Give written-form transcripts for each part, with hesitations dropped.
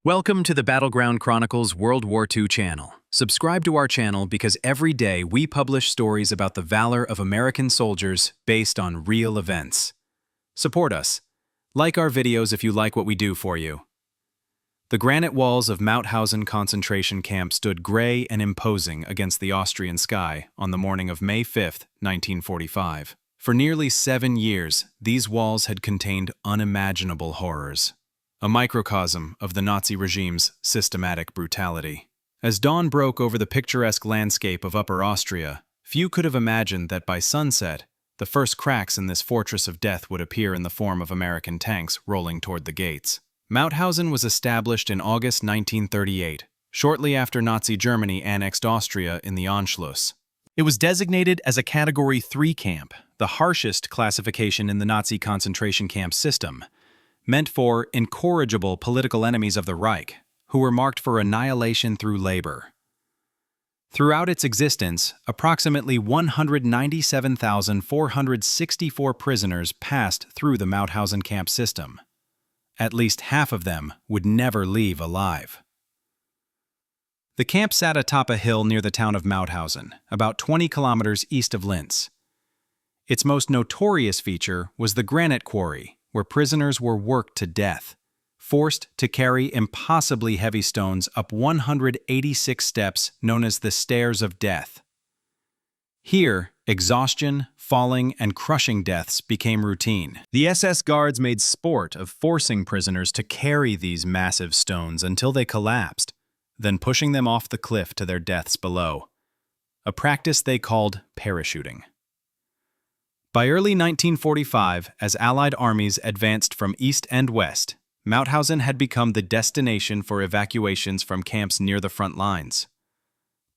Welcome to the Battleground Chronicles World War II channel. Subscribe to our channel because every day we publish stories about the valor of American soldiers based on real events. Support us. Like our videos if you like what we do for you. The granite walls of Mauthausen concentration camp stood gray and imposing against the Austrian sky on the morning of May 5, 1945. For nearly 7 years, these walls had contained unimaginable horrors. A microcosm of the Nazi regime's systematic brutality. As dawn broke over the picturesque landscape of Upper Austria, few could have imagined that by sunset, the first cracks in this fortress of death would appear in the form of American tanks rolling toward the gates. Mauthausen was established in August 1938, shortly after Nazi Germany annexed Austria in the Anschluss. It was designated as a Category 3 camp, the harshest classification in the Nazi concentration camp system, meant for incorrigible political enemies of the Reich, who were marked for annihilation through labor. Throughout its existence, approximately 197,464 prisoners passed through the Mauthausen camp system. At least half of them would never leave alive. The camp sat atop a hill near the town of Mauthausen, about 20 kilometers east of Linz. Its most notorious feature was the granite quarry, where prisoners were worked to death, forced to carry impossibly heavy stones up 186 steps known as the Stairs of Death. Here, exhaustion, falling, and crushing deaths became routine. The SS guards made sport of forcing prisoners to carry these massive stones until they collapsed, then pushing them off the cliff to their deaths below, a practice they called parachuting. By early 1945, as Allied armies advanced from east and west, Mauthausen had become the destination for evacuations from camps near the front lines.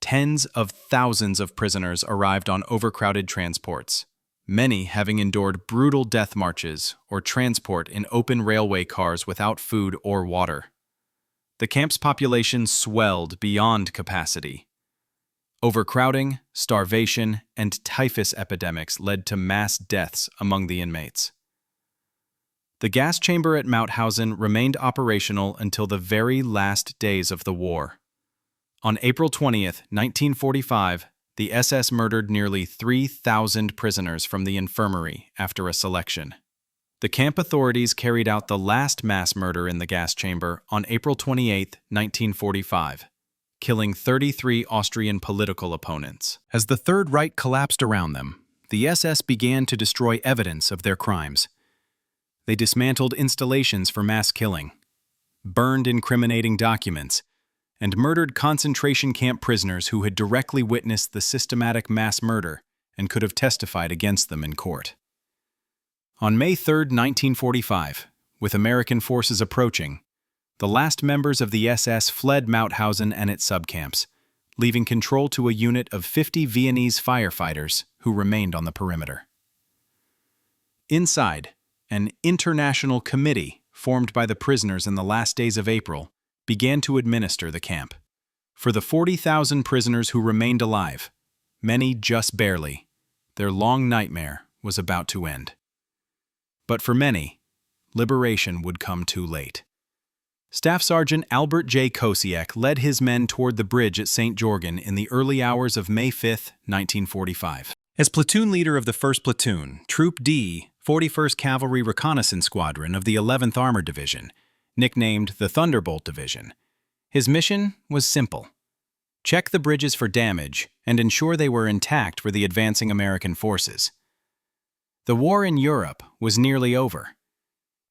Tens of thousands of prisoners arrived on overcrowded transports, many having endured brutal death marches or transport in open railway cars without food or water. The camp's population swelled beyond capacity. Overcrowding, starvation, and typhus epidemics led to mass deaths among the inmates. The gas chamber at Mauthausen remained operational until the very last days of the war. On April 20, 1945, the SS murdered nearly 3,000 prisoners from the infirmary after a selection. The camp authorities carried out the last mass murder in the gas chamber on April 28, 1945. Killing 33 Austrian political opponents. As the Third Reich collapsed around them, the SS began to destroy evidence of their crimes. They dismantled installations for mass killing, burned incriminating documents, and murdered concentration camp prisoners who had directly witnessed the systematic mass murder and could have testified against them in court. On May 3, 1945, with American forces approaching, the last members of the SS fled Mauthausen and its subcamps, leaving control to a unit of 50 Viennese firefighters who remained on the perimeter. Inside, an international committee formed by the prisoners in the last days of April began to administer the camp. For the 40,000 prisoners who remained alive, many just barely, their long nightmare was about to end. But for many, liberation would come too late. Staff Sergeant Albert J. Kosiek led his men toward the bridge at St. Jorgen in the early hours of May 5, 1945. As platoon leader of the 1st Platoon, Troop D, 41st Cavalry Reconnaissance Squadron of the 11th Armored Division, nicknamed the Thunderbolt Division, his mission was simple: check the bridges for damage and ensure they were intact for the advancing American forces. The war in Europe was nearly over.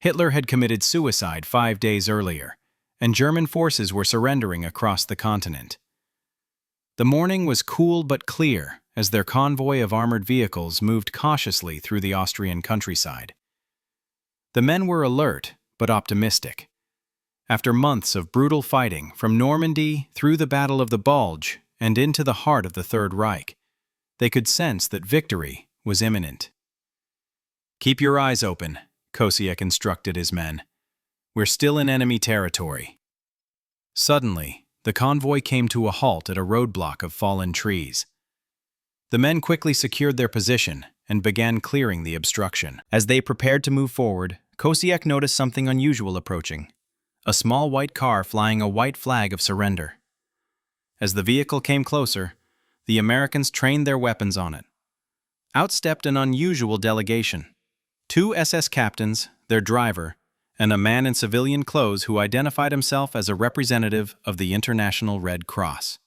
Hitler had committed suicide 5 days earlier, and German forces were surrendering across the continent. The morning was cool but clear as their convoy of armored vehicles moved cautiously through the Austrian countryside. The men were alert but optimistic. After months of brutal fighting from Normandy through the Battle of the Bulge and into the heart of the Third Reich, they could sense that victory was imminent. "Keep your eyes open," Kosiek instructed his men. "We're still in enemy territory." Suddenly, the convoy came to a halt at a roadblock of fallen trees. The men quickly secured their position and began clearing the obstruction. As they prepared to move forward, Kosiek noticed something unusual approaching: a small white car flying a white flag of surrender. As the vehicle came closer, the Americans trained their weapons on it. Out stepped an unusual delegation. 2 SS captains, their driver, and a man in civilian clothes who identified himself as a representative of the International Red Cross.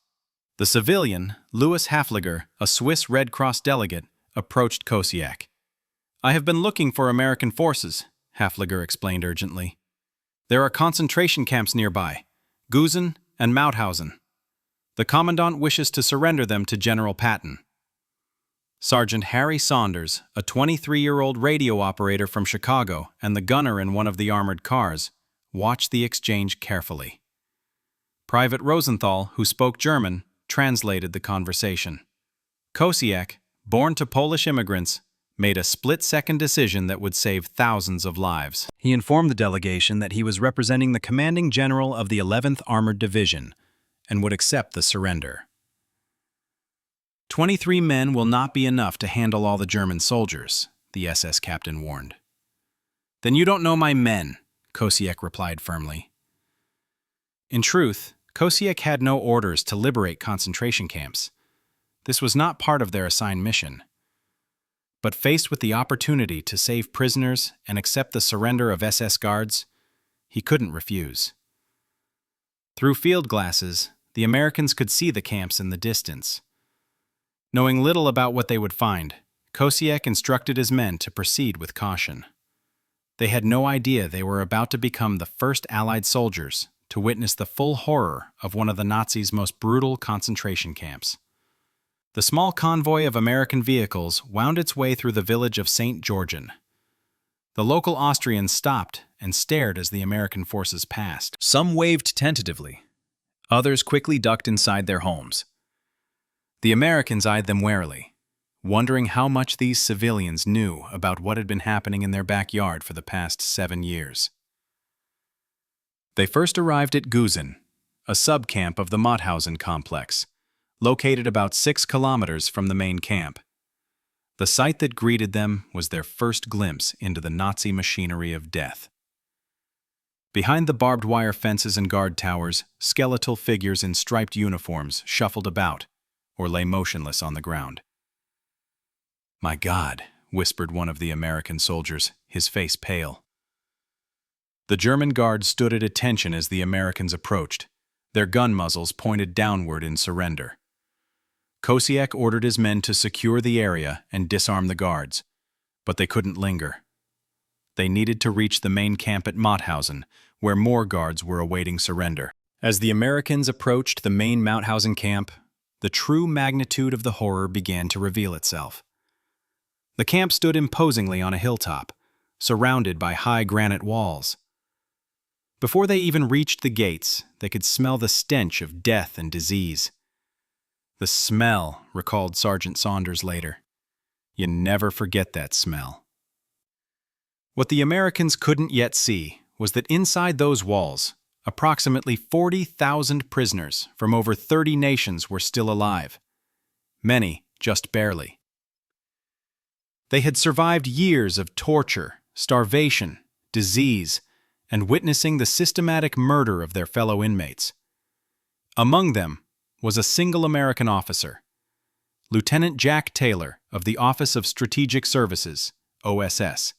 The civilian, Louis Hafliger, a Swiss Red Cross delegate, approached Kosiek. "I have been looking for American forces," Hafliger explained urgently. "There are concentration camps nearby, Gusen and Mauthausen. The commandant wishes to surrender them to General Patton." Sergeant Harry Saunders, a 23-year-old radio operator from Chicago and the gunner in one of the armored cars, watched the exchange carefully. Private Rosenthal, who spoke German, translated the conversation. Kosiek, born to Polish immigrants, made a split-second decision that would save thousands of lives. He informed the delegation that he was representing the commanding general of the 11th Armored Division and would accept the surrender. 23 men will not be enough to handle all the German soldiers, the SS captain warned. "Then you don't know my men," Kosiek replied firmly. In truth, Kosiek had no orders to liberate concentration camps. This was not part of their assigned mission. But faced with the opportunity to save prisoners and accept the surrender of SS guards, he couldn't refuse. Through field glasses, the Americans could see the camps in the distance. Knowing little about what they would find, Kosiek instructed his men to proceed with caution. They had no idea they were about to become the first Allied soldiers to witness the full horror of one of the Nazis' most brutal concentration camps. The small convoy of American vehicles wound its way through the village of St. Georgen. The local Austrians stopped and stared as the American forces passed. Some waved tentatively. Others quickly ducked inside their homes. The Americans eyed them warily, wondering how much these civilians knew about what had been happening in their backyard for the past 7 years. They first arrived at Gusen, a sub-camp of the Mauthausen complex, located about 6 kilometers from the main camp. The sight that greeted them was their first glimpse into the Nazi machinery of death. Behind the barbed wire fences and guard towers, skeletal figures in striped uniforms shuffled about or lay motionless on the ground. "My God," whispered one of the American soldiers, his face pale. The German guards stood at attention as the Americans approached, their gun muzzles pointed downward in surrender. Kosiek ordered his men to secure the area and disarm the guards, but they couldn't linger. They needed to reach the main camp at Mauthausen, where more guards were awaiting surrender. As the Americans approached the main Mauthausen camp, the true magnitude of the horror began to reveal itself. The camp stood imposingly on a hilltop, surrounded by high granite walls. Before they even reached the gates, they could smell the stench of death and disease. "The smell," recalled Sergeant Saunders later. "You never forget that smell." What the Americans couldn't yet see was that inside those walls, approximately 40,000 prisoners from over 30 nations were still alive, many just barely. They had survived years of torture, starvation, disease, and witnessing the systematic murder of their fellow inmates. Among them was a single American officer, Lieutenant Jack Taylor of the Office of Strategic Services, OSS,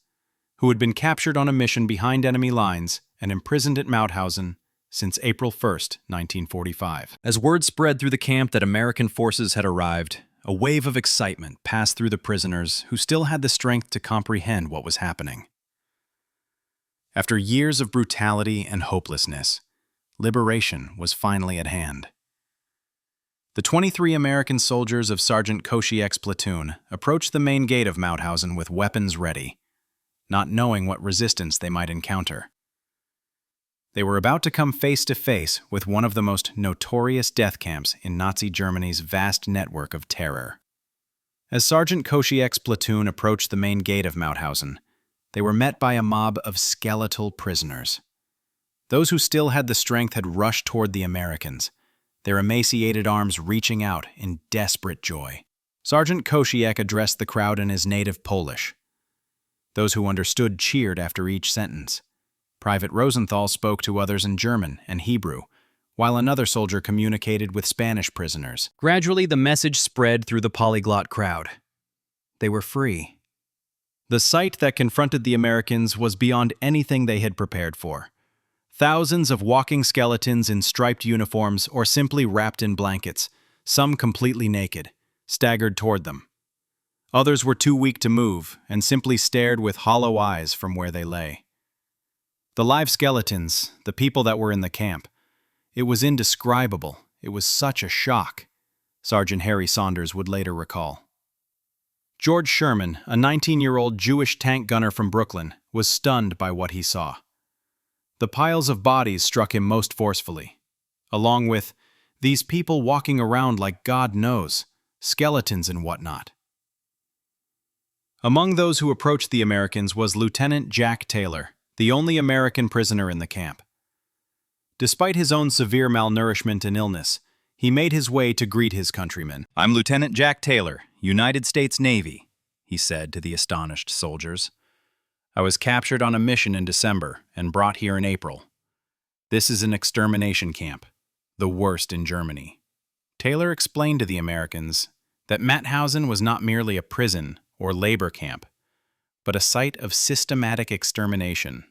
who had been captured on a mission behind enemy lines and imprisoned at Mauthausen since April 1, 1945. As word spread through the camp that American forces had arrived, a wave of excitement passed through the prisoners who still had the strength to comprehend what was happening. After years of brutality and hopelessness, liberation was finally at hand. The 23 American soldiers of Sergeant Kosiek's platoon approached the main gate of Mauthausen with weapons ready, not knowing what resistance they might encounter. They were about to come face to face with one of the most notorious death camps in Nazi Germany's vast network of terror. As Sergeant Kosiek's platoon approached the main gate of Mauthausen, they were met by a mob of skeletal prisoners. Those who still had the strength had rushed toward the Americans, their emaciated arms reaching out in desperate joy. Sergeant Kosiek addressed the crowd in his native Polish. Those who understood cheered after each sentence, Private Rosenthal spoke to others in German and Hebrew, while another soldier communicated with Spanish prisoners. Gradually, the message spread through the polyglot crowd. They were free. The sight that confronted the Americans was beyond anything they had prepared for. Thousands of walking skeletons in striped uniforms or simply wrapped in blankets, some completely naked, staggered toward them. Others were too weak to move and simply stared with hollow eyes from where they lay. The live skeletons, the people that were in the camp, it was indescribable. It was such a shock, Sergeant Harry Saunders would later recall. George Sherman, a 19-year-old Jewish tank gunner from Brooklyn, was stunned by what he saw. The piles of bodies struck him most forcefully, along with these people walking around like God knows, skeletons and whatnot. Among those who approached the Americans was Lieutenant Jack Taylor, the only American prisoner in the camp. Despite his own severe malnourishment and illness, he made his way to greet his countrymen. "I'm Lieutenant Jack Taylor, United States Navy," he said to the astonished soldiers. "I was captured on a mission in December and brought here in April. This is an extermination camp, the worst in Germany." Taylor explained to the Americans that Mauthausen was not merely a prison or labor camp, but a site of systematic extermination.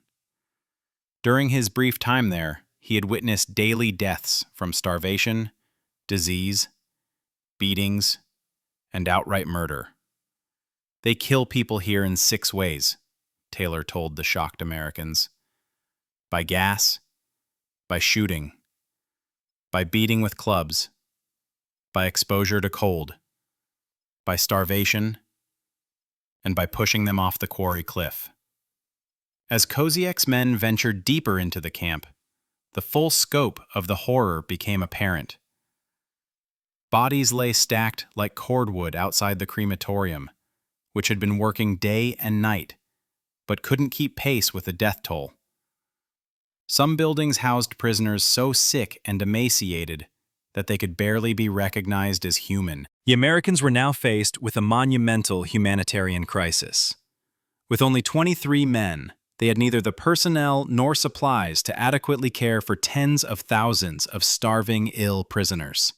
During his brief time there, he had witnessed daily deaths from starvation, disease, beatings, and outright murder. "They kill people here in 6 ways," Taylor told the shocked Americans. "By gas, by shooting, by beating with clubs, by exposure to cold, by starvation, and by pushing them off the quarry cliff." As Kosiek's men ventured deeper into the camp, the full scope of the horror became apparent. Bodies lay stacked like cordwood outside the crematorium, which had been working day and night, but couldn't keep pace with the death toll. Some buildings housed prisoners so sick and emaciated that they could barely be recognized as human. The Americans were now faced with a monumental humanitarian crisis. With only 23 men, they had neither the personnel nor supplies to adequately care for tens of thousands of starving, ill prisoners.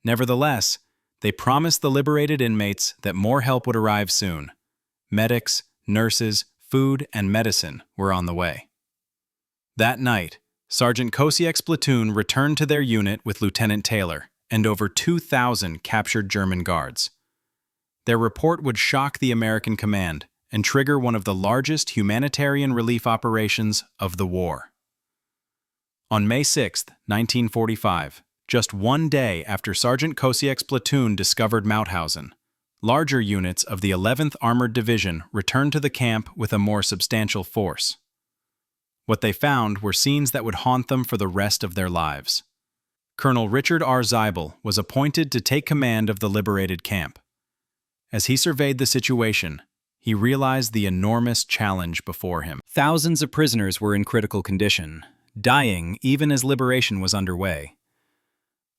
Nevertheless, they promised the liberated inmates that more help would arrive soon. Medics, nurses, food, and medicine were on the way. That night, Sergeant Kosiek's platoon returned to their unit with Lieutenant Taylor and over 2,000 captured German guards. Their report would shock the American command and trigger one of the largest humanitarian relief operations of the war. On May 6, 1945, just 1 day after Sergeant Kosiek's platoon discovered Mauthausen, larger units of the 11th Armored Division returned to the camp with a more substantial force. What they found were scenes that would haunt them for the rest of their lives. Colonel Richard R. Zeibel was appointed to take command of the liberated camp. As he surveyed the situation, he realized the enormous challenge before him. Thousands of prisoners were in critical condition, dying even as liberation was underway.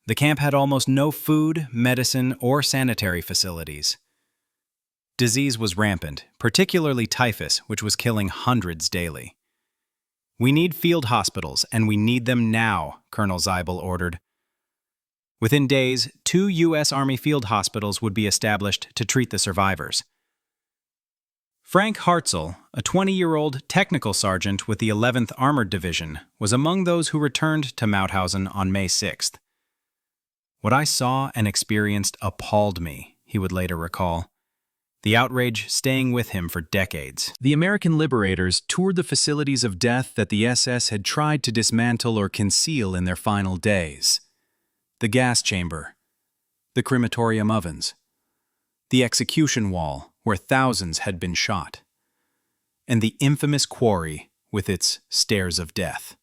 The camp had almost no food, medicine, or sanitary facilities. Disease was rampant, particularly typhus, which was killing hundreds daily. "We need field hospitals, and we need them now," Colonel Zeibel ordered. Within days, 2 U.S. Army field hospitals would be established to treat the survivors. Frank Hartzell, a 20-year-old technical sergeant with the 11th Armored Division, was among those who returned to Mauthausen on May 6th. "What I saw and experienced appalled me," he would later recall, the outrage staying with him for decades. The American liberators toured the facilities of death that the SS had tried to dismantle or conceal in their final days. The gas chamber, the crematorium ovens, the execution wall where thousands had been shot, and the infamous quarry with its stairs of death.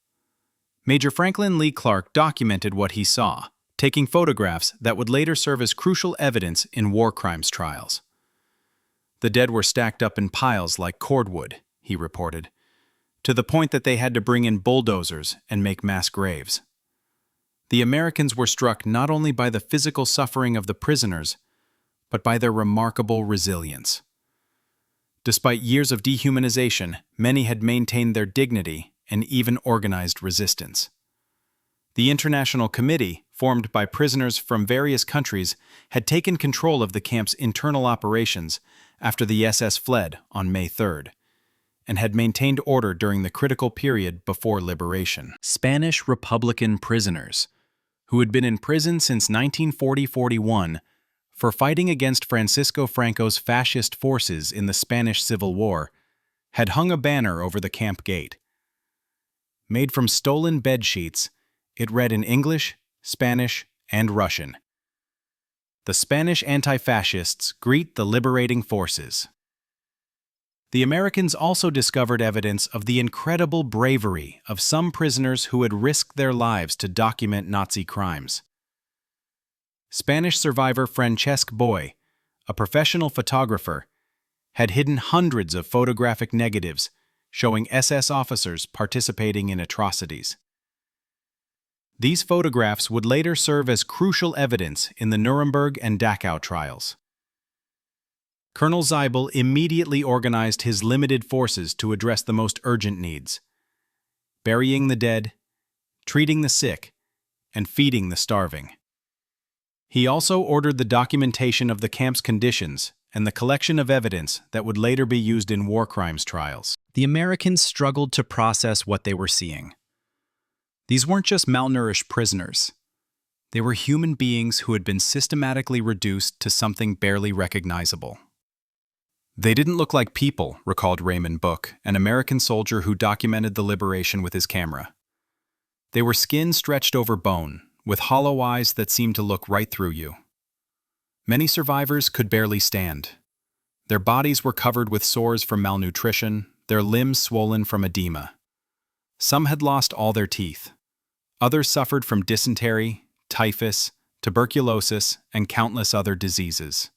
Major Franklin Lee Clark documented what he saw, taking photographs that would later serve as crucial evidence in war crimes trials. "The dead were stacked up in piles like cordwood," he reported, to the point that they had to bring in bulldozers and make mass graves. The Americans were struck not only by the physical suffering of the prisoners, but by their remarkable resilience. Despite years of dehumanization, many had maintained their dignity and even organized resistance. The International Committee, formed by prisoners from various countries, had taken control of the camp's internal operations after the SS fled on May 3rd, and had maintained order during the critical period before liberation. Spanish Republican prisoners, who had been in prison since 1940-41 for fighting against Francisco Franco's fascist forces in the Spanish Civil War, had hung a banner over the camp gate. Made from stolen bed sheets, it read in English, Spanish, and Russian. The Spanish anti-fascists greet the liberating forces. The Americans also discovered evidence of the incredible bravery of some prisoners who had risked their lives to document Nazi crimes. Spanish survivor Francesc Boy, a professional photographer, had hidden hundreds of photographic negatives showing SS officers participating in atrocities. These photographs would later serve as crucial evidence in the Nuremberg and Dachau trials. Colonel Zeibel immediately organized his limited forces to address the most urgent needs: burying the dead, treating the sick, and feeding the starving. He also ordered the documentation of the camp's conditions and the collection of evidence that would later be used in war crimes trials. The Americans struggled to process what they were seeing. These weren't just malnourished prisoners. They were human beings who had been systematically reduced to something barely recognizable. They didn't look like people, recalled Raymond Book, an American soldier who documented the liberation with his camera. They were skin stretched over bone, with hollow eyes that seemed to look right through you. Many survivors could barely stand. Their bodies were covered with sores from malnutrition, their limbs swollen from edema. Some had lost all their teeth. Others suffered from dysentery, typhus, tuberculosis, and countless other diseases.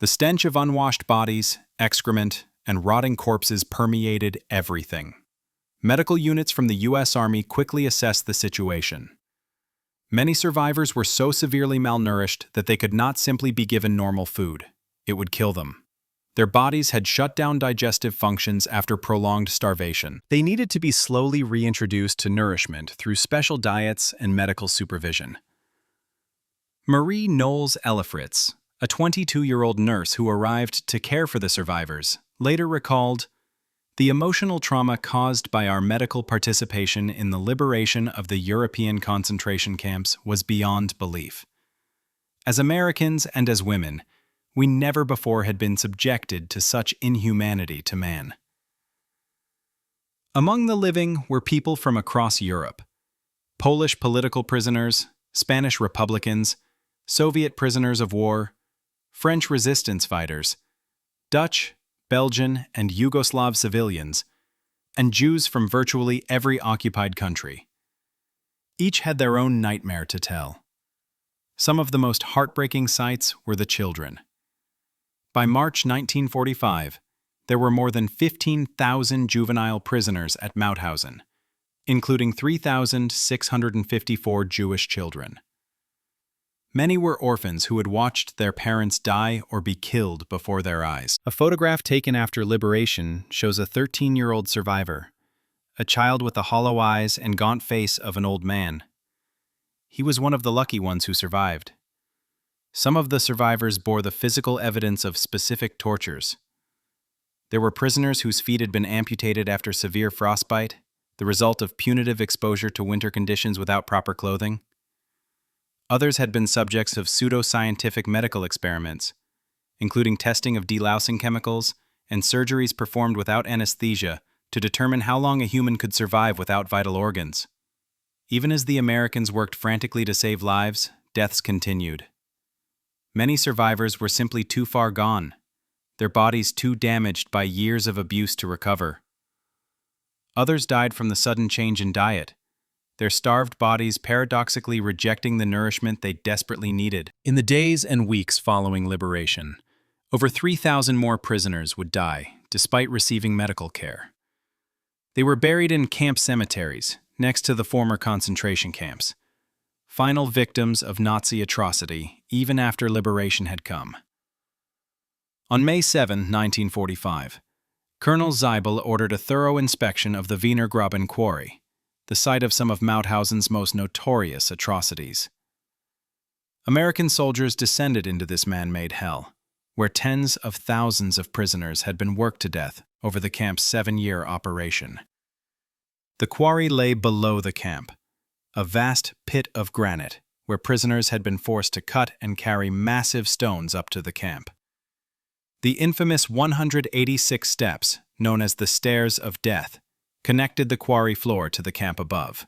The stench of unwashed bodies, excrement, and rotting corpses permeated everything. Medical units from the U.S. Army quickly assessed the situation. Many survivors were so severely malnourished that they could not simply be given normal food. It would kill them. Their bodies had shut down digestive functions after prolonged starvation. They needed to be slowly reintroduced to nourishment through special diets and medical supervision. Marie Knowles Ellifritz, a 22-year-old nurse who arrived to care for the survivors, later recalled, "The emotional trauma caused by our medical participation in the liberation of the European concentration camps was beyond belief. As Americans and as women, we never before had been subjected to such inhumanity to man." Among the living were people from across Europe: Polish political prisoners, Spanish Republicans, Soviet prisoners of war, French resistance fighters, Dutch, Belgian, and Yugoslav civilians, and Jews from virtually every occupied country. Each had their own nightmare to tell. Some of the most heartbreaking sights were the children. By March 1945, there were more than 15,000 juvenile prisoners at Mauthausen, including 3,654 Jewish children. Many were orphans who had watched their parents die or be killed before their eyes. A photograph taken after liberation shows a 13-year-old survivor, a child with the hollow eyes and gaunt face of an old man. He was one of the lucky ones who survived. Some of the survivors bore the physical evidence of specific tortures. There were prisoners whose feet had been amputated after severe frostbite, the result of punitive exposure to winter conditions without proper clothing. Others had been subjects of pseudo-scientific medical experiments, including testing of delousing chemicals and surgeries performed without anesthesia to determine how long a human could survive without vital organs. Even as the Americans worked frantically to save lives, deaths continued. Many survivors were simply too far gone, their bodies too damaged by years of abuse to recover. Others died from the sudden change in diet, their starved bodies paradoxically rejecting the nourishment they desperately needed. In the days and weeks following liberation, over 3,000 more prisoners would die, despite receiving medical care. They were buried in camp cemeteries, next to the former concentration camps, final victims of Nazi atrocity even after liberation had come. On May 7, 1945, Colonel Zeibel ordered a thorough inspection of the Wiener Graben quarry, the site of some of Mauthausen's most notorious atrocities. American soldiers descended into this man-made hell, where tens of thousands of prisoners had been worked to death over the camp's 7-year operation. The quarry lay below the camp, a vast pit of granite where prisoners had been forced to cut and carry massive stones up to the camp. The infamous 186 steps, known as the Stairs of Death, connected the quarry floor to the camp above.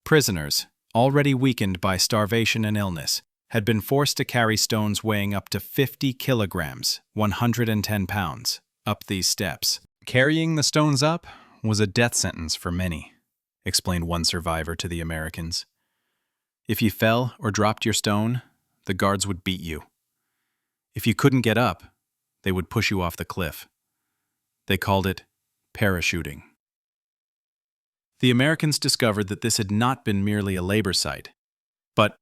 Prisoners, already weakened by starvation and illness, had been forced to carry stones weighing up to 50 kilograms, 110 pounds, up these steps. Carrying the stones up was a death sentence for many, explained one survivor to the Americans. If you fell or dropped your stone, the guards would beat you. If you couldn't get up, they would push you off the cliff. They called it parachuting. The Americans discovered that this had not been merely a labor site, but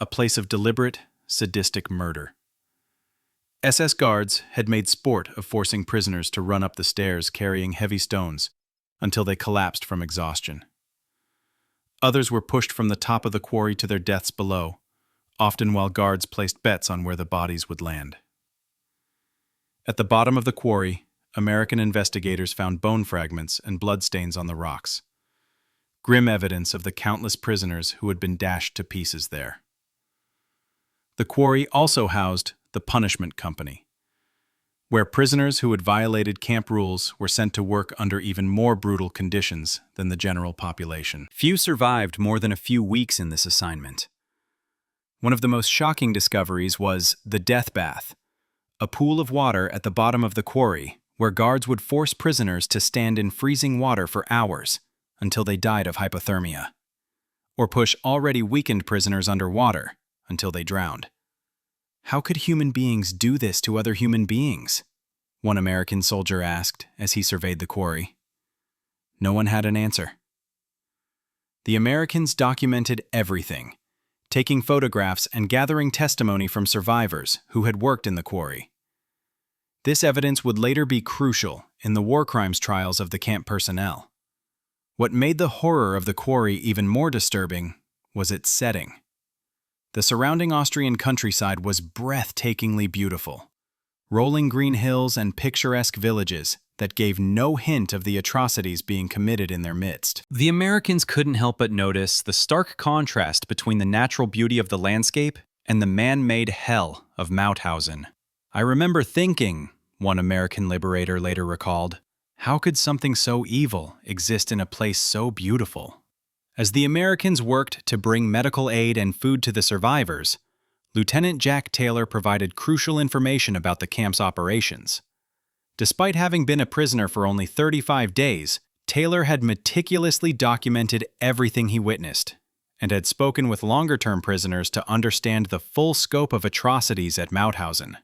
a place of deliberate, sadistic murder. SS guards had made sport of forcing prisoners to run up the stairs carrying heavy stones until they collapsed from exhaustion. Others were pushed from the top of the quarry to their deaths below, often while guards placed bets on where the bodies would land. At the bottom of the quarry, American investigators found bone fragments and bloodstains on the rocks, grim evidence of the countless prisoners who had been dashed to pieces there. The quarry also housed the punishment company, where prisoners who had violated camp rules were sent to work under even more brutal conditions than the general population. Few survived more than a few weeks in this assignment. One of the most shocking discoveries was the death bath, a pool of water at the bottom of the quarry where guards would force prisoners to stand in freezing water for hours until they died of hypothermia, or push already weakened prisoners underwater until they drowned. How could human beings do this to other human beings? One American soldier asked as he surveyed the quarry. No one had an answer. The Americans documented everything, taking photographs and gathering testimony from survivors who had worked in the quarry. This evidence would later be crucial in the war crimes trials of the camp personnel. What made the horror of the quarry even more disturbing was its setting. The surrounding Austrian countryside was breathtakingly beautiful, rolling green hills and picturesque villages that gave no hint of the atrocities being committed in their midst. The Americans couldn't help but notice the stark contrast between the natural beauty of the landscape and the man-made hell of Mauthausen. I remember thinking, one American liberator later recalled, how could something so evil exist in a place so beautiful? As the Americans worked to bring medical aid and food to the survivors, Lieutenant Jack Taylor provided crucial information about the camp's operations. Despite having been a prisoner for only 35 days, Taylor had meticulously documented everything he witnessed and had spoken with longer-term prisoners to understand the full scope of atrocities at Mauthausen.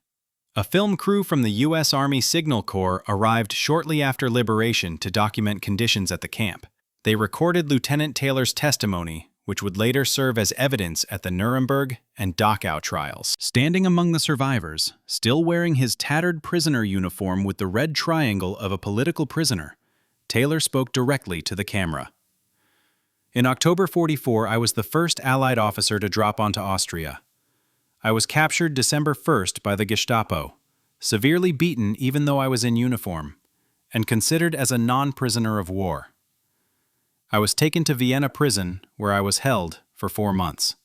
A film crew from the U.S. Army Signal Corps arrived shortly after liberation to document conditions at the camp. They recorded Lieutenant Taylor's testimony, which would later serve as evidence at the Nuremberg and Dachau trials. Standing among the survivors, still wearing his tattered prisoner uniform with the red triangle of a political prisoner, Taylor spoke directly to the camera. In October 44, I was the first Allied officer to drop onto Austria. I was captured December 1st by the Gestapo, severely beaten even though I was in uniform, and considered as a non-prisoner of war. I was taken to Vienna prison, where I was held for 4 months.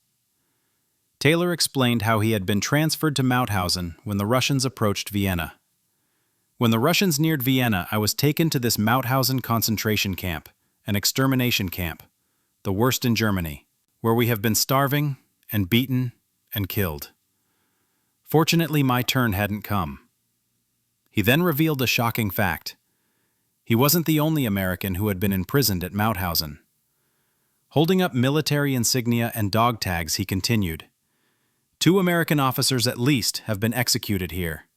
Taylor explained how he had been transferred to Mauthausen when the Russians approached Vienna. When the Russians neared Vienna, I was taken to this Mauthausen concentration camp, an extermination camp, the worst in Germany, where we have been starving and beaten and killed. Fortunately, my turn hadn't come. He then revealed a shocking fact. He wasn't the only American who had been imprisoned at Mauthausen. Holding up military insignia and dog tags, he continued, 2 American officers at least have been executed here.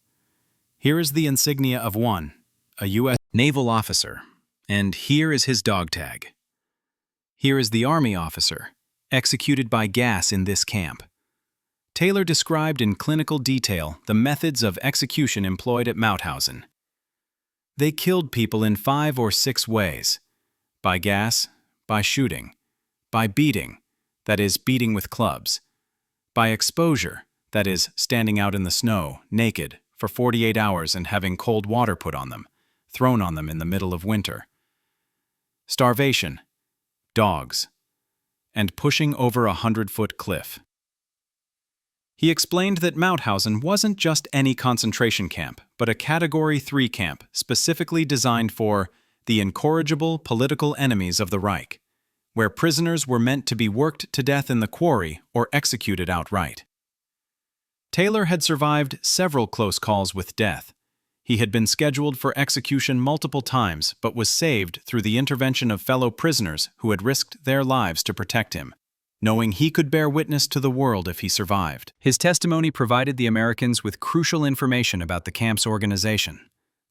Here is the insignia of one, a U.S. naval officer, and here is his dog tag. Here is the Army officer, executed by gas in this camp. Taylor described in clinical detail the methods of execution employed at Mauthausen. They killed people in 5 or 6 ways: by gas, by shooting, by beating, that is, beating with clubs, by exposure, that is, standing out in the snow, naked, for 48 hours and having cold water put on them, thrown on them in the middle of winter, starvation, dogs, and pushing over a 100-foot cliff. He explained that Mauthausen wasn't just any concentration camp, but a Category 3 camp specifically designed for the incorrigible political enemies of the Reich, where prisoners were meant to be worked to death in the quarry or executed outright. Taylor had survived several close calls with death. He had been scheduled for execution multiple times, but was saved through the intervention of fellow prisoners who had risked their lives to protect him, knowing he could bear witness to the world if he survived. His testimony provided the Americans with crucial information about the camp's organization,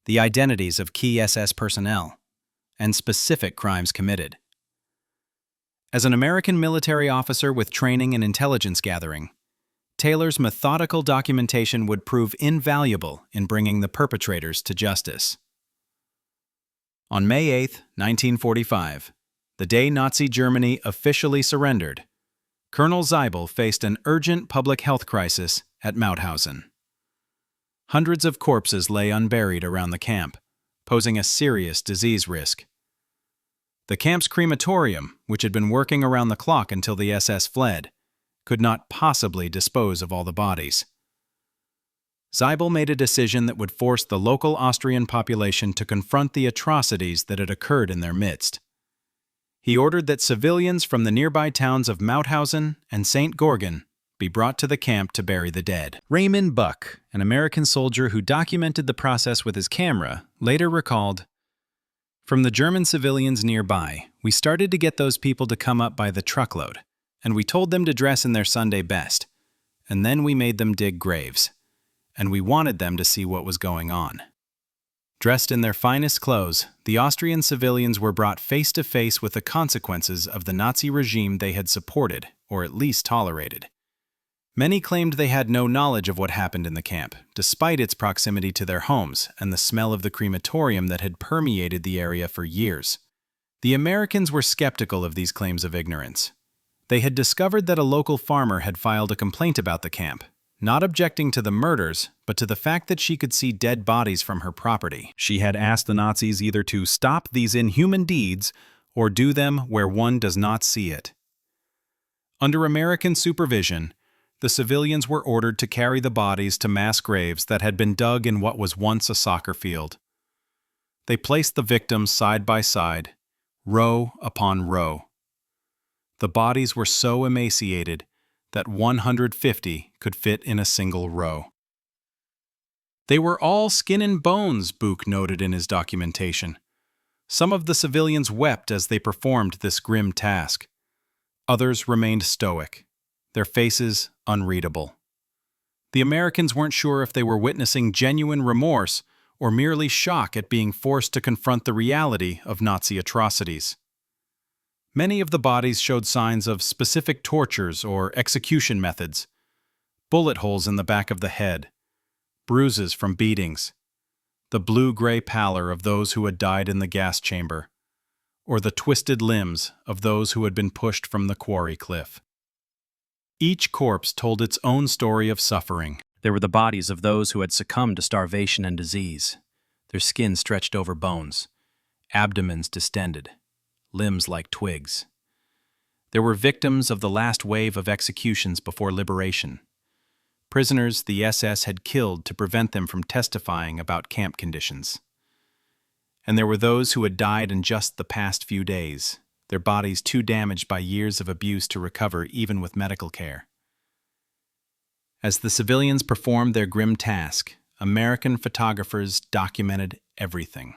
the identities of key SS personnel, and specific crimes committed. As an American military officer with training in intelligence gathering, Taylor's methodical documentation would prove invaluable in bringing the perpetrators to justice. On May 8, 1945, the day Nazi Germany officially surrendered, Colonel Zeibel faced an urgent public health crisis at Mauthausen. Hundreds of corpses lay unburied around the camp, posing a serious disease risk. The camp's crematorium, which had been working around the clock until the SS fled, could not possibly dispose of all the bodies. Zeibel made a decision that would force the local Austrian population to confront the atrocities that had occurred in their midst. He ordered that civilians from the nearby towns of Mauthausen and St. Gorgon be brought to the camp to bury the dead. Raymond Buck, an American soldier who documented the process with his camera, later recalled, "From the German civilians nearby, we started to get those people to come up by the truckload, and we told them to dress in their Sunday best, and then we made them dig graves, and we wanted them to see what was going on." Dressed in their finest clothes, the Austrian civilians were brought face to face with the consequences of the Nazi regime they had supported, or at least tolerated. Many claimed they had no knowledge of what happened in the camp, despite its proximity to their homes and the smell of the crematorium that had permeated the area for years. The Americans were skeptical of these claims of ignorance. They had discovered that a local farmer had filed a complaint about the camp, not objecting to the murders, but to the fact that she could see dead bodies from her property. She had asked the Nazis either to stop these inhuman deeds or do them where one does not see it. Under American supervision, the civilians were ordered to carry the bodies to mass graves that had been dug in what was once a soccer field. They placed the victims side by side, row upon row. The bodies were so emaciated that 150 could fit in a single row. They were all skin and bones, Buch noted in his documentation. Some of the civilians wept as they performed this grim task. Others remained stoic, their faces unreadable. The Americans weren't sure if they were witnessing genuine remorse or merely shock at being forced to confront the reality of Nazi atrocities. Many of the bodies showed signs of specific tortures or execution methods: bullet holes in the back of the head, bruises from beatings, the blue-gray pallor of those who had died in the gas chamber, or the twisted limbs of those who had been pushed from the quarry cliff. Each corpse told its own story of suffering. There were the bodies of those who had succumbed to starvation and disease, their skin stretched over bones, abdomens distended, limbs like twigs. There were victims of the last wave of executions before liberation, prisoners the SS had killed to prevent them from testifying about camp conditions. And there were those who had died in just the past few days, their bodies too damaged by years of abuse to recover even with medical care. As the civilians performed their grim task, American photographers documented everything.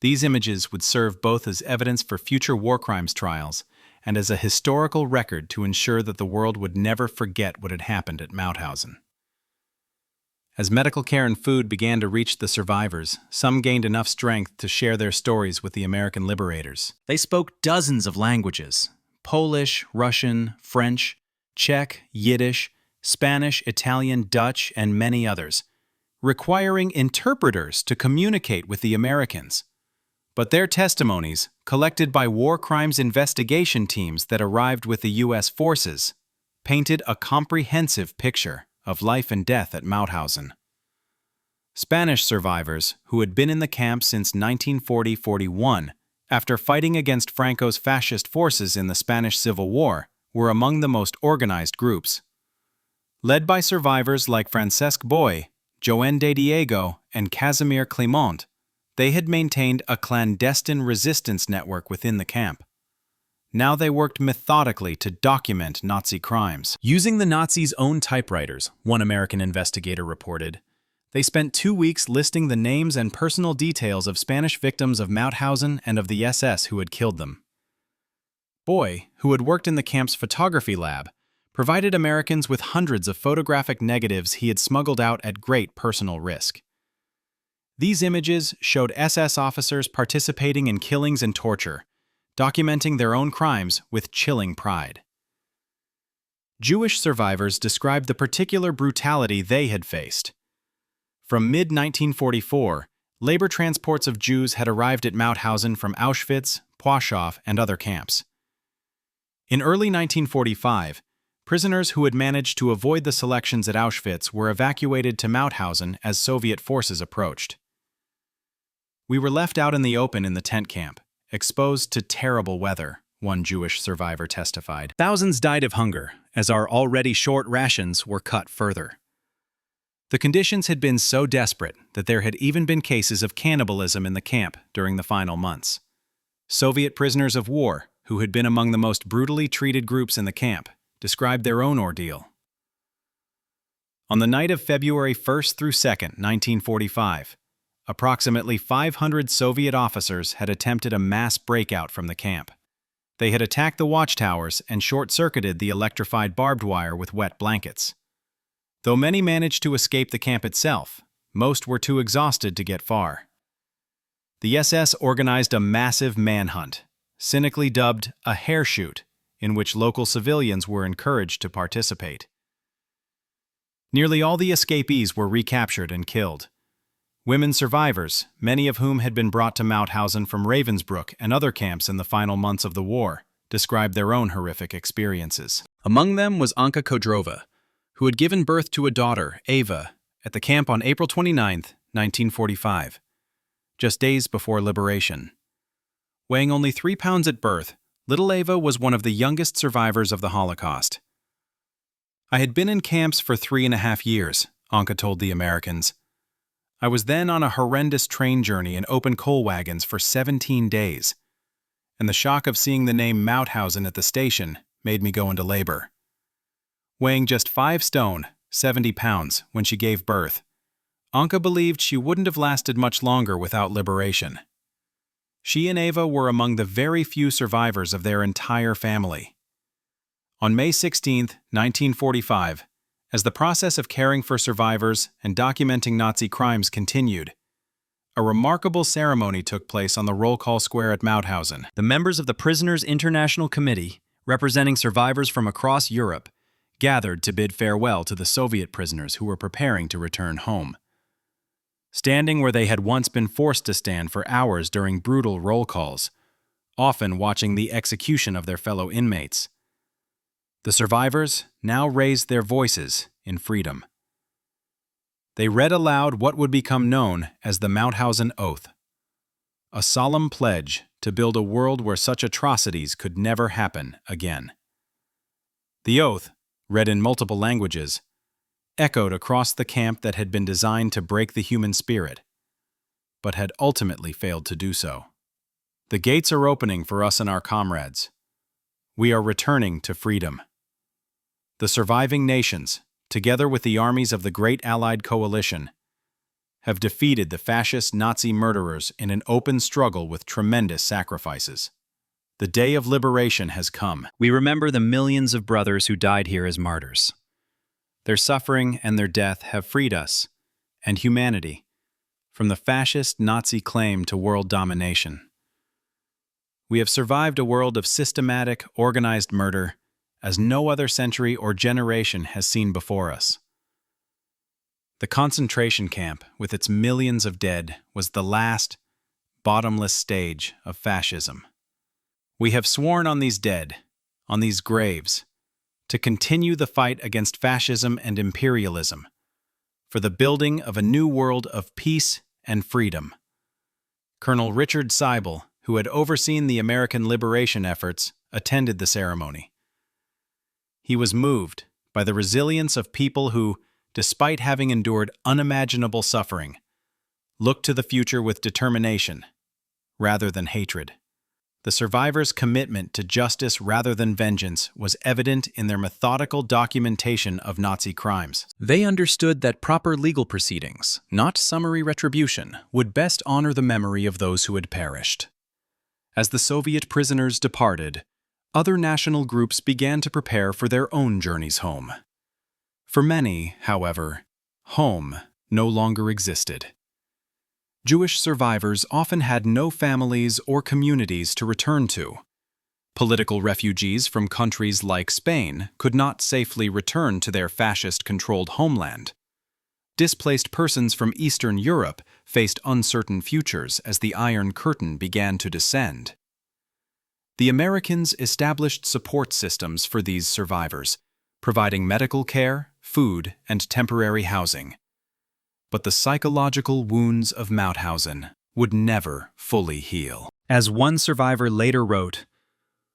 These images would serve both as evidence for future war crimes trials and as a historical record to ensure that the world would never forget what had happened at Mauthausen. As medical care and food began to reach the survivors, some gained enough strength to share their stories with the American liberators. They spoke dozens of languages: Polish, Russian, French, Czech, Yiddish, Spanish, Italian, Dutch, and many others, requiring interpreters to communicate with the Americans. But their testimonies, collected by war crimes investigation teams that arrived with the U.S. forces, painted a comprehensive picture of life and death at Mauthausen. Spanish survivors, who had been in the camp since 1940-41, after fighting against Franco's fascist forces in the Spanish Civil War, were among the most organized groups. Led by survivors like Francesc Boy, Joan de Diego, and Casimir Clement, they had maintained a clandestine resistance network within the camp. Now they worked methodically to document Nazi crimes. Using the Nazis' own typewriters, one American investigator reported, they spent 2 weeks listing the names and personal details of Spanish victims of Mauthausen and of the SS who had killed them. Boy, who had worked in the camp's photography lab, provided Americans with hundreds of photographic negatives he had smuggled out at great personal risk. These images showed SS officers participating in killings and torture, documenting their own crimes with chilling pride. Jewish survivors described the particular brutality they had faced. From mid-1944, labor transports of Jews had arrived at Mauthausen from Auschwitz, Plaszow, and other camps. In early 1945, prisoners who had managed to avoid the selections at Auschwitz were evacuated to Mauthausen as Soviet forces approached. "We were left out in the open in the tent camp, exposed to terrible weather," one Jewish survivor testified. "Thousands died of hunger, as our already short rations were cut further." The conditions had been so desperate that there had even been cases of cannibalism in the camp during the final months. Soviet prisoners of war, who had been among the most brutally treated groups in the camp, described their own ordeal. On the night of February 1st through 2nd, 1945, approximately 500 Soviet officers had attempted a mass breakout from the camp. They had attacked the watchtowers and short-circuited the electrified barbed wire with wet blankets. Though many managed to escape the camp itself, most were too exhausted to get far. The SS organized a massive manhunt, cynically dubbed a hair shoot, in which local civilians were encouraged to participate. Nearly all the escapees were recaptured and killed. Women survivors, many of whom had been brought to Mauthausen from Ravensbrück and other camps in the final months of the war, described their own horrific experiences. Among them was Anka Kodrova, who had given birth to a daughter, Eva, at the camp on April 29, 1945, just days before liberation. Weighing only 3 pounds at birth, little Eva was one of the youngest survivors of the Holocaust. "I had been in camps for 3.5 years, Anka told the Americans. I was then on a horrendous train journey in open coal wagons for 17 days, and the shock of seeing the name Mauthausen at the station made me go into labor." Weighing just 5 stone, 70 pounds, when she gave birth, Anka believed she wouldn't have lasted much longer without liberation. She and Eva were among the very few survivors of their entire family. On May 16, 1945, as the process of caring for survivors and documenting Nazi crimes continued, a remarkable ceremony took place on the roll call square at Mauthausen. The members of the Prisoners' International Committee, representing survivors from across Europe, gathered to bid farewell to the Soviet prisoners who were preparing to return home. Standing where they had once been forced to stand for hours during brutal roll calls, often watching the execution of their fellow inmates, the survivors now raised their voices in freedom. They read aloud what would become known as the Mauthausen Oath, a solemn pledge to build a world where such atrocities could never happen again. The oath, read in multiple languages, echoed across the camp that had been designed to break the human spirit, but had ultimately failed to do so. "The gates are opening for us and our comrades. We are returning to freedom. The surviving nations, together with the armies of the Great Allied Coalition, have defeated the fascist Nazi murderers in an open struggle with tremendous sacrifices. The day of liberation has come. We remember the millions of brothers who died here as martyrs. Their suffering and their death have freed us, and humanity, from the fascist Nazi claim to world domination. We have survived a world of systematic, organized murder as no other century or generation has seen before us. The concentration camp, with its millions of dead, was the last, bottomless stage of fascism. We have sworn on these dead, on these graves, to continue the fight against fascism and imperialism, for the building of a new world of peace and freedom. Colonel Richard Seibel, who had overseen the American liberation efforts, attended the ceremony. He was moved by the resilience of people who, despite having endured unimaginable suffering, looked to the future with determination rather than hatred. The survivors' commitment to justice rather than vengeance was evident in their methodical documentation of Nazi crimes. They understood that proper legal proceedings, not summary retribution, would best honor the memory of those who had perished. As the Soviet prisoners departed, other national groups began to prepare for their own journeys home. For many, however, home no longer existed. Jewish survivors often had no families or communities to return to. Political refugees from countries like Spain could not safely return to their fascist-controlled homeland. Displaced persons from Eastern Europe faced uncertain futures as the Iron Curtain began to descend. The Americans established support systems for these survivors, providing medical care, food, and temporary housing. But the psychological wounds of Mauthausen would never fully heal. As one survivor later wrote,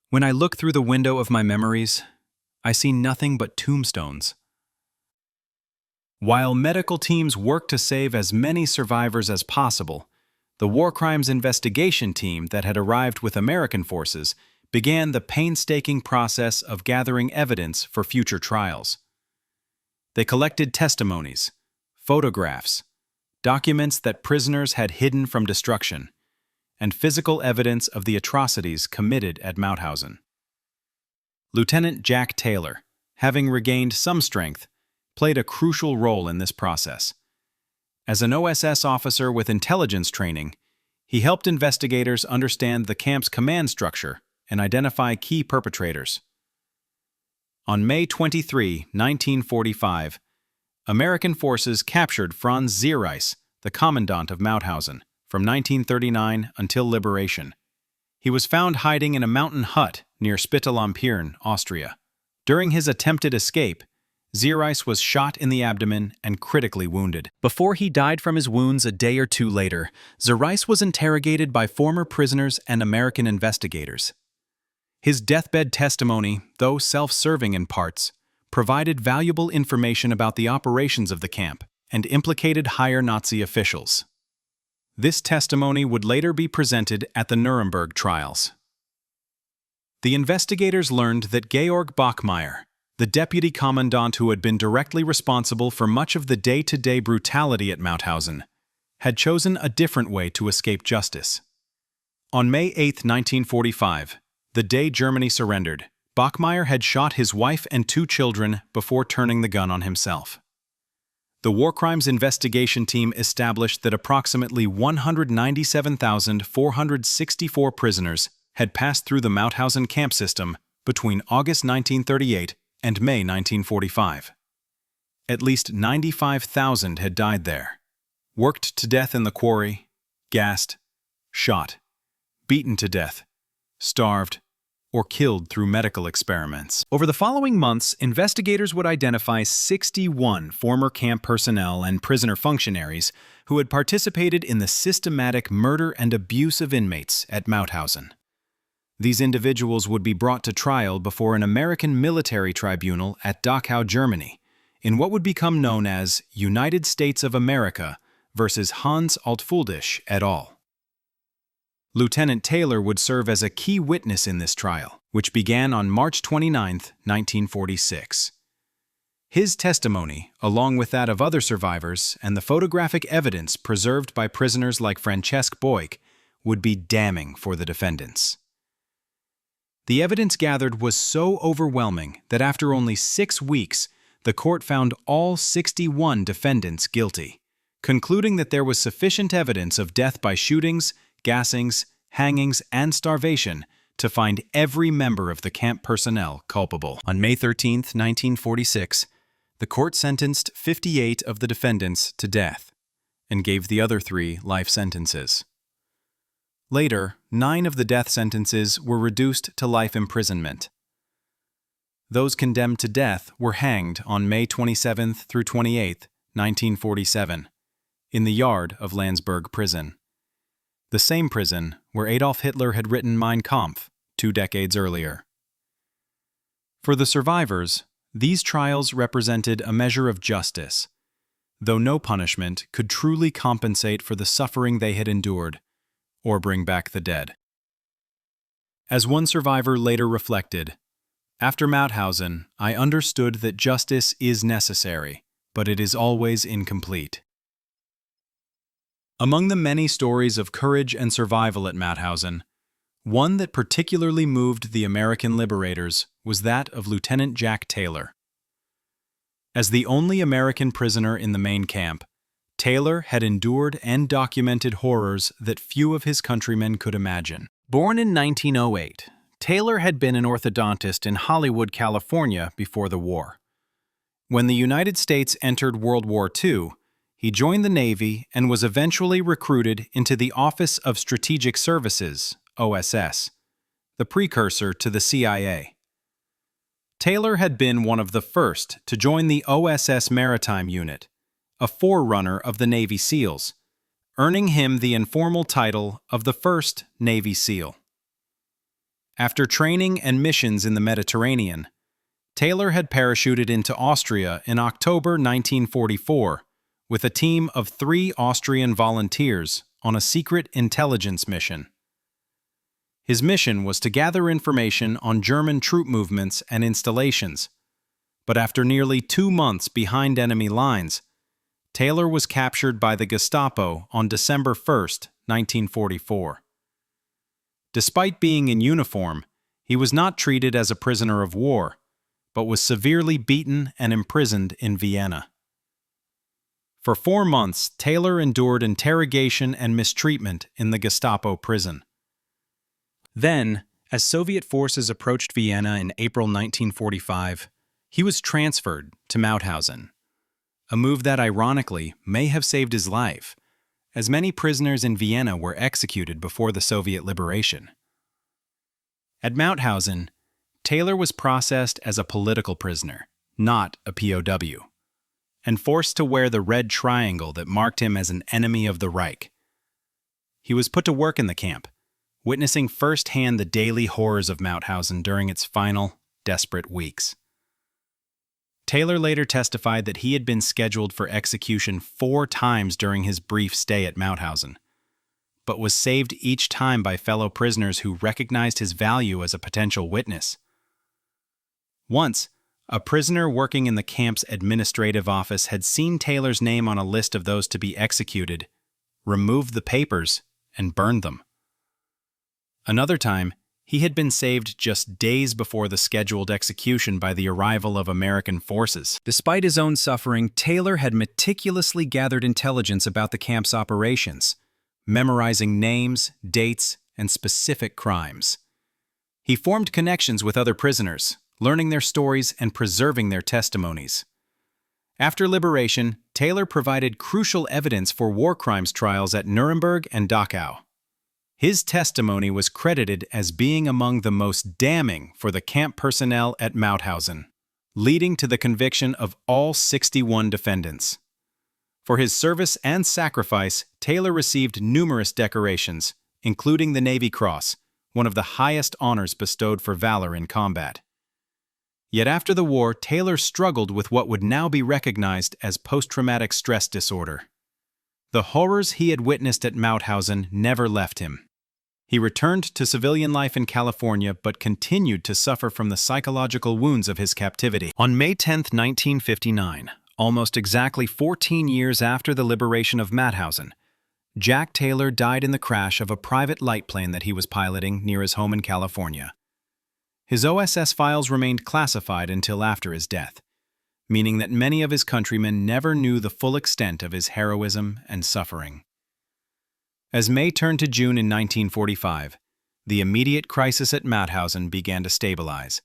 "When I look through the window of my memories, I see nothing but tombstones." While medical teams worked to save as many survivors as possible, the War Crimes Investigation Team that had arrived with American forces began the painstaking process of gathering evidence for future trials. They collected testimonies, photographs, documents that prisoners had hidden from destruction, and physical evidence of the atrocities committed at Mauthausen. Lieutenant Jack Taylor, having regained some strength, played a crucial role in this process. As an OSS officer with intelligence training, he helped investigators understand the camp's command structure and identify key perpetrators. On May 23, 1945, American forces captured Franz Zierreis, the commandant of Mauthausen, from 1939 until liberation. He was found hiding in a mountain hut near Spittal am Pirn, Austria. During his attempted escape, Zierreis was shot in the abdomen and critically wounded. Before he died from his wounds a day or two later, Zierreis was interrogated by former prisoners and American investigators. His deathbed testimony, though self-serving in parts, provided valuable information about the operations of the camp and implicated higher Nazi officials. This testimony would later be presented at the Nuremberg trials. The investigators learned that Georg Bachmeier, the deputy commandant who had been directly responsible for much of the day-to-day brutality at Mauthausen, had chosen a different way to escape justice. On May 8, 1945, the day Germany surrendered, Bachmeier had shot his wife and 2 children before turning the gun on himself. The War Crimes Investigation Team established that approximately 197,464 prisoners had passed through the Mauthausen camp system between August 1938 and May 1945. At least 95,000 had died there, worked to death in the quarry, gassed, shot, beaten to death, starved, or killed through medical experiments. Over the following months, investigators would identify 61 former camp personnel and prisoner functionaries who had participated in the systematic murder and abuse of inmates at Mauthausen. These individuals would be brought to trial before an American military tribunal at Dachau, Germany, in what would become known as United States of America versus Hans Altfuldisch et al. Lieutenant Taylor would serve as a key witness in this trial, which began on March 29, 1946. His testimony, along with that of other survivors and the photographic evidence preserved by prisoners like Francesc Boix, would be damning for the defendants. The evidence gathered was so overwhelming that after only 6 weeks, the court found all 61 defendants guilty, concluding that there was sufficient evidence of death by shootings, gassings, hangings, and starvation to find every member of the camp personnel culpable. On May 13, 1946, the court sentenced 58 of the defendants to death and gave the other 3 life sentences. Later, 9 of the death sentences were reduced to life imprisonment. Those condemned to death were hanged on May 27 through 28, 1947, in the yard of Landsberg prison, the same prison where Adolf Hitler had written Mein Kampf 2 decades earlier. For the survivors, these trials represented a measure of justice, though no punishment could truly compensate for the suffering they had endured or bring back the dead. As one survivor later reflected, "After Mauthausen, I understood that justice is necessary, but it is always incomplete." Among the many stories of courage and survival at Mauthausen, one that particularly moved the American liberators was that of Lieutenant Jack Taylor. As the only American prisoner in the main camp, Taylor had endured and documented horrors that few of his countrymen could imagine. Born in 1908, Taylor had been an orthodontist in Hollywood, California before the war. When the United States entered World War II, he joined the Navy and was eventually recruited into the Office of Strategic Services, OSS, the precursor to the CIA. Taylor had been one of the first to join the OSS Maritime Unit, a forerunner of the Navy SEALs, earning him the informal title of the first Navy SEAL. After training and missions in the Mediterranean, Taylor had parachuted into Austria in October 1944 with a team of 3 Austrian volunteers on a secret intelligence mission. His mission was to gather information on German troop movements and installations, but after nearly 2 months behind enemy lines, Taylor was captured by the Gestapo on December 1, 1944. Despite being in uniform, he was not treated as a prisoner of war, but was severely beaten and imprisoned in Vienna. For 4 months, Taylor endured interrogation and mistreatment in the Gestapo prison. Then, as Soviet forces approached Vienna in April 1945, he was transferred to Mauthausen, a move that ironically may have saved his life, as many prisoners in Vienna were executed before the Soviet liberation. At Mauthausen, Taylor was processed as a political prisoner, not a POW, and forced to wear the red triangle that marked him as an enemy of the Reich. He was put to work in the camp, witnessing firsthand the daily horrors of Mauthausen during its final, desperate weeks. Taylor later testified that he had been scheduled for execution 4 times during his brief stay at Mauthausen, but was saved each time by fellow prisoners who recognized his value as a potential witness. Once, a prisoner working in the camp's administrative office had seen Taylor's name on a list of those to be executed, removed the papers, and burned them. Another time, he had been saved just days before the scheduled execution by the arrival of American forces. Despite his own suffering, Taylor had meticulously gathered intelligence about the camp's operations, memorizing names, dates, and specific crimes. He formed connections with other prisoners, learning their stories and preserving their testimonies. After liberation, Taylor provided crucial evidence for war crimes trials at Nuremberg and Dachau. His testimony was credited as being among the most damning for the camp personnel at Mauthausen, leading to the conviction of all 61 defendants. For his service and sacrifice, Taylor received numerous decorations, including the Navy Cross, one of the highest honors bestowed for valor in combat. Yet after the war, Taylor struggled with what would now be recognized as post-traumatic stress disorder. The horrors he had witnessed at Mauthausen never left him. He returned to civilian life in California but continued to suffer from the psychological wounds of his captivity. On May 10, 1959, almost exactly 14 years after the liberation of Mauthausen, Jack Taylor died in the crash of a private light plane that he was piloting near his home in California. His OSS files remained classified until after his death, meaning that many of his countrymen never knew the full extent of his heroism and suffering. As May turned to June in 1945, the immediate crisis at Mauthausen began to stabilize.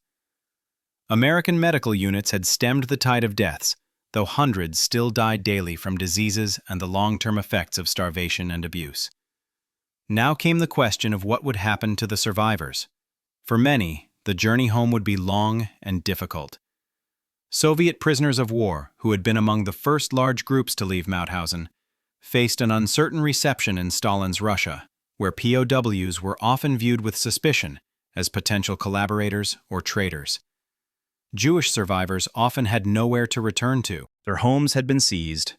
American medical units had stemmed the tide of deaths, though hundreds still died daily from diseases and the long-term effects of starvation and abuse. Now came the question of what would happen to the survivors. For many, the journey home would be long and difficult. Soviet prisoners of war, who had been among the first large groups to leave Mauthausen, faced an uncertain reception in Stalin's Russia, where POWs were often viewed with suspicion as potential collaborators or traitors. Jewish survivors often had nowhere to return to. Their homes had been seized,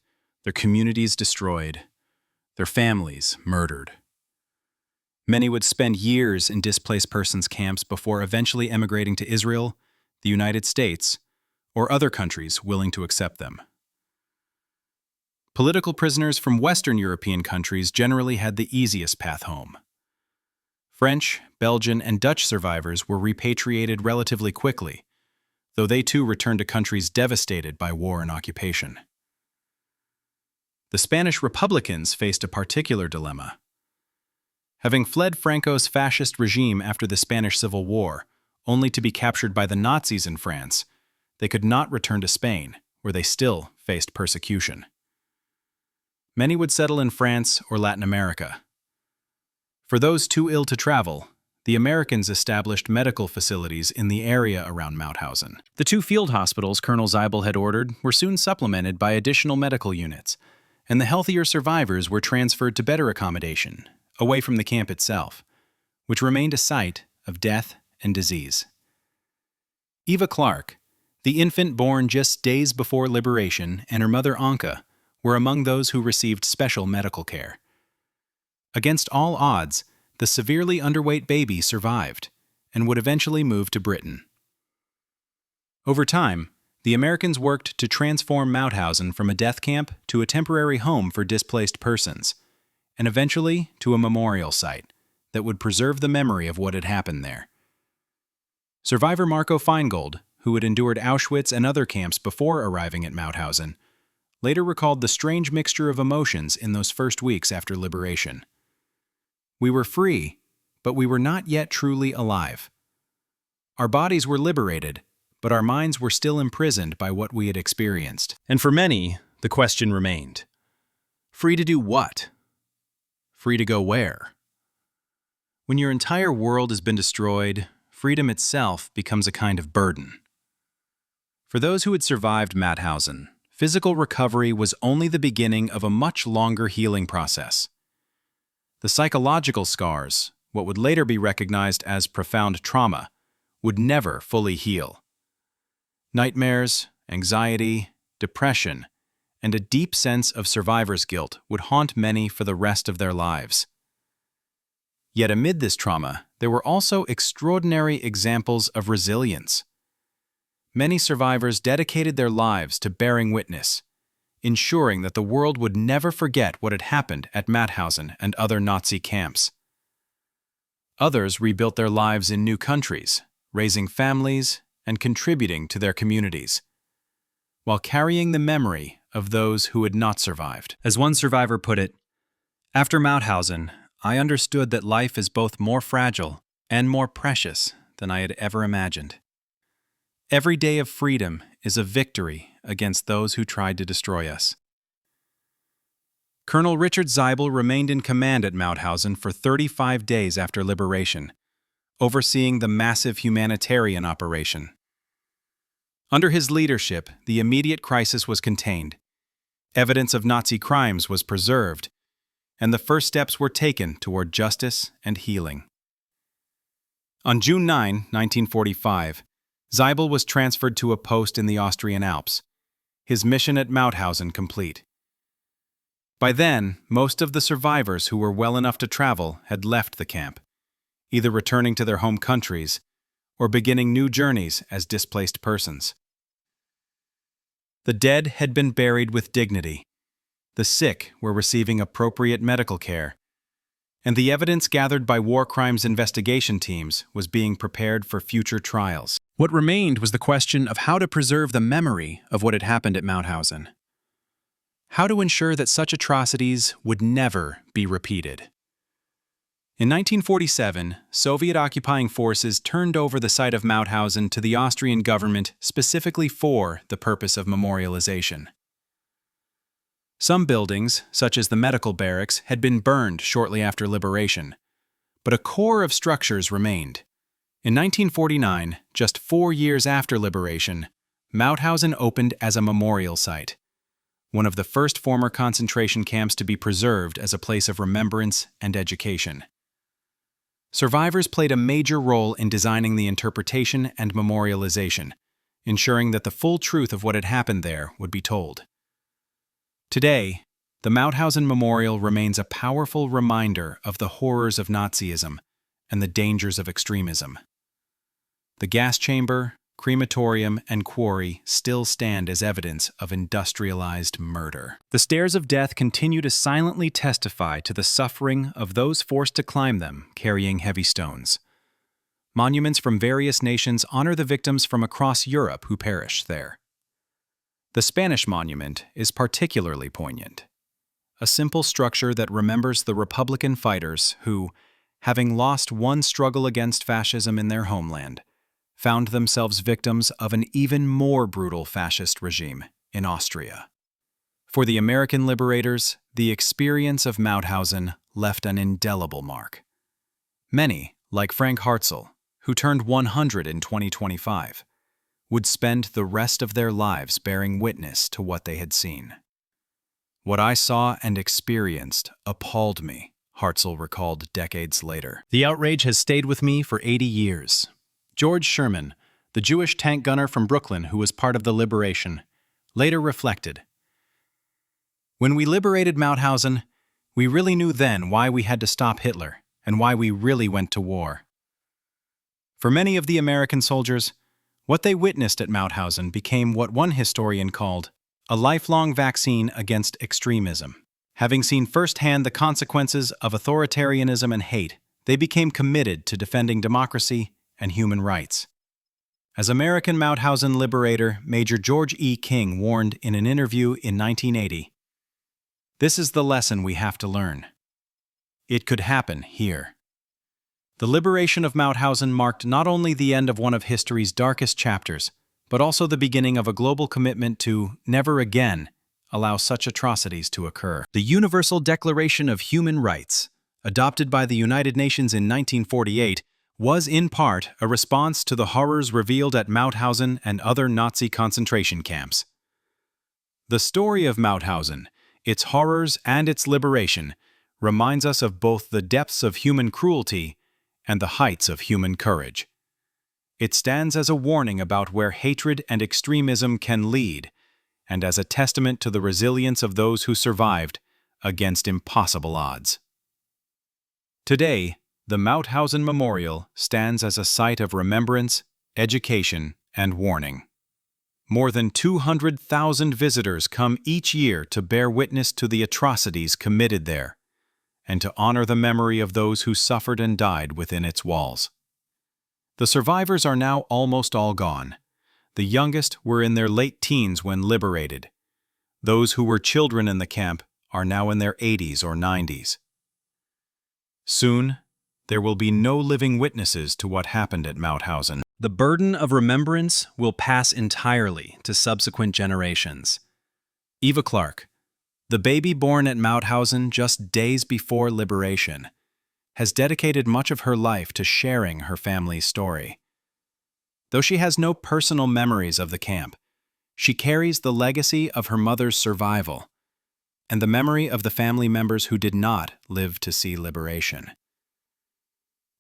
their communities destroyed, their families murdered. Many would spend years in displaced persons camps before eventually emigrating to Israel, the United States, or other countries willing to accept them. Political prisoners from Western European countries generally had the easiest path home. French, Belgian, and Dutch survivors were repatriated relatively quickly, though they too returned to countries devastated by war and occupation. The Spanish Republicans faced a particular dilemma. Having fled Franco's fascist regime after the Spanish Civil War, only to be captured by the Nazis in France, they could not return to Spain, where they still faced persecution. Many would settle in France or Latin America. For those too ill to travel, the Americans established medical facilities in the area around Mauthausen. The 2 field hospitals Colonel Zeibel had ordered were soon supplemented by additional medical units, and the healthier survivors were transferred to better accommodation, away from the camp itself, which remained a site of death and disease. Eva Clark, the infant born just days before liberation, and her mother Anka were among those who received special medical care. Against all odds, the severely underweight baby survived and would eventually move to Britain. Over time, the Americans worked to transform Mauthausen from a death camp to a temporary home for displaced persons, and eventually to a memorial site that would preserve the memory of what had happened there. Survivor Marco Feingold, who had endured Auschwitz and other camps before arriving at Mauthausen, later recalled the strange mixture of emotions in those first weeks after liberation. We were free, but we were not yet truly alive. Our bodies were liberated, but our minds were still imprisoned by what we had experienced. And for many, the question remained: free to do what? Free to go where? When your entire world has been destroyed, freedom itself becomes a kind of burden. For those who had survived Mauthausen, physical recovery was only the beginning of a much longer healing process. The psychological scars, what would later be recognized as profound trauma, would never fully heal. Nightmares, anxiety, depression, and a deep sense of survivor's guilt would haunt many for the rest of their lives. Yet amid this trauma, there were also extraordinary examples of resilience. Many survivors dedicated their lives to bearing witness, ensuring that the world would never forget what had happened at Mauthausen and other Nazi camps. Others rebuilt their lives in new countries, raising families and contributing to their communities, while carrying the memory of those who had not survived. As one survivor put it, "After Mauthausen, I understood that life is both more fragile and more precious than I had ever imagined. Every day of freedom is a victory against those who tried to destroy us." Colonel Richard Zeibel remained in command at Mauthausen for 35 days after liberation, overseeing the massive humanitarian operation. Under his leadership, the immediate crisis was contained, evidence of Nazi crimes was preserved, and the first steps were taken toward justice and healing. On June 9, 1945, Zeibel was transferred to a post in the Austrian Alps, his mission at Mauthausen complete. By then, most of the survivors who were well enough to travel had left the camp, either returning to their home countries or beginning new journeys as displaced persons. The dead had been buried with dignity, the sick were receiving appropriate medical care, and the evidence gathered by war crimes investigation teams was being prepared for future trials. What remained was the question of how to preserve the memory of what had happened at Mauthausen. How to ensure that such atrocities would never be repeated. In 1947, Soviet occupying forces turned over the site of Mauthausen to the Austrian government specifically for the purpose of memorialization. Some buildings, such as the medical barracks, had been burned shortly after liberation, but a core of structures remained. In 1949, just 4 years after liberation, Mauthausen opened as a memorial site, one of the first former concentration camps to be preserved as a place of remembrance and education. Survivors played a major role in designing the interpretation and memorialization, ensuring that the full truth of what had happened there would be told. Today, the Mauthausen Memorial remains a powerful reminder of the horrors of Nazism and the dangers of extremism. The gas chamber, crematorium, and quarry still stand as evidence of industrialized murder. The stairs of death continue to silently testify to the suffering of those forced to climb them carrying heavy stones. Monuments from various nations honor the victims from across Europe who perished there. The Spanish monument is particularly poignant. A simple structure that remembers the Republican fighters who, having lost one struggle against fascism in their homeland, found themselves victims of an even more brutal fascist regime in Austria. For the American liberators, the experience of Mauthausen left an indelible mark. Many, like Frank Hartzell, who turned 100 in 2025, would spend the rest of their lives bearing witness to what they had seen. What I saw and experienced appalled me, Hartzell recalled decades later. The outrage has stayed with me for 80 years. George Sherman, the Jewish tank gunner from Brooklyn who was part of the liberation, later reflected, "When we liberated Mauthausen, we really knew then why we had to stop Hitler and why we really went to war." For many of the American soldiers, what they witnessed at Mauthausen became what one historian called a lifelong vaccine against extremism. Having seen firsthand the consequences of authoritarianism and hate, they became committed to defending democracy and human rights. As American Mauthausen liberator Major George E. King warned in an interview in 1980, "This is the lesson we have to learn. It could happen here." The liberation of Mauthausen marked not only the end of one of history's darkest chapters, but also the beginning of a global commitment to never again allow such atrocities to occur. The Universal Declaration of Human Rights, adopted by the United Nations in 1948, was in part a response to the horrors revealed at Mauthausen and other Nazi concentration camps. The story of Mauthausen, its horrors and its liberation, reminds us of both the depths of human cruelty and the heights of human courage. It stands as a warning about where hatred and extremism can lead, and as a testament to the resilience of those who survived against impossible odds. Today, the Mauthausen Memorial stands as a site of remembrance, education, and warning. More than 200,000 visitors come each year to bear witness to the atrocities committed there, and to honor the memory of those who suffered and died within its walls. The survivors are now almost all gone. The youngest were in their late teens when liberated. Those who were children in the camp are now in their 80s or 90s. Soon, there will be no living witnesses to what happened at Mauthausen. The burden of remembrance will pass entirely to subsequent generations. Eva Clark, the baby born at Mauthausen just days before liberation, has dedicated much of her life to sharing her family's story. Though she has no personal memories of the camp, she carries the legacy of her mother's survival and the memory of the family members who did not live to see liberation.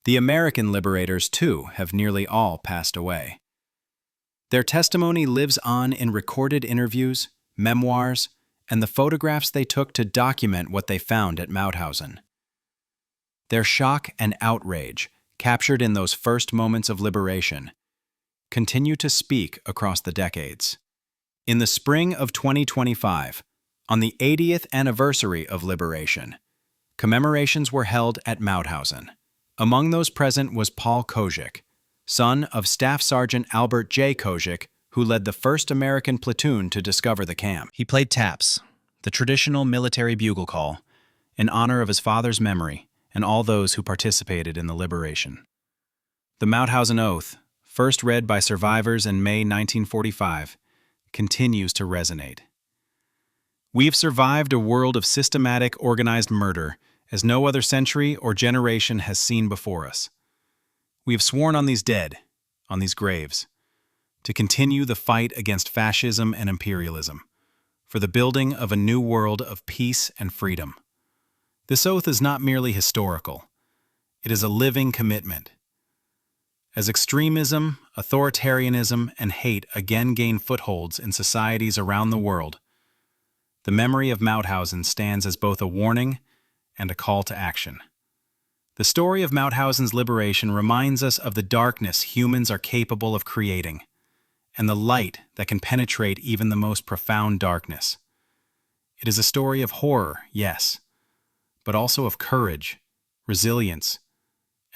The American liberators, too, have nearly all passed away. Their testimony lives on in recorded interviews, memoirs, and the photographs they took to document what they found at Mauthausen. Their shock and outrage, captured in those first moments of liberation, continue to speak across the decades. In the spring of 2025, on the 80th anniversary of liberation, commemorations were held at Mauthausen. Among those present was Paul Kosiek, son of Staff Sergeant Albert J. Kosiek, who led the first American platoon to discover the camp. He played taps, the traditional military bugle call, in honor of his father's memory and all those who participated in the liberation. The Mauthausen Oath, first read by survivors in May 1945, continues to resonate. We've survived a world of systematic, organized murder as no other century or generation has seen before us. We have sworn on these dead, on these graves, to continue the fight against fascism and imperialism, for the building of a new world of peace and freedom. This oath is not merely historical. It is a living commitment. As extremism, authoritarianism, and hate again gain footholds in societies around the world, the memory of Mauthausen stands as both a warning and a call to action. The story of Mauthausen's liberation reminds us of the darkness humans are capable of creating, and the light that can penetrate even the most profound darkness. It is a story of horror, yes, but also of courage, resilience,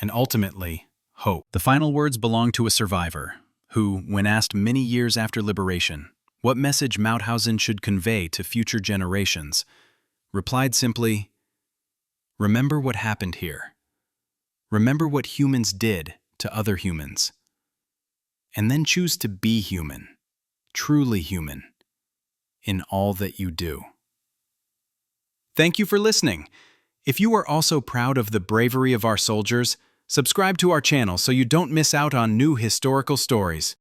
and ultimately, hope. The final words belong to a survivor who, when asked many years after liberation what message Mauthausen should convey to future generations, replied simply, "Remember what happened here. Remember what humans did to other humans. And then choose to be human, truly human, in all that you do." Thank you for listening. If you are also proud of the bravery of our soldiers, subscribe to our channel so you don't miss out on new historical stories.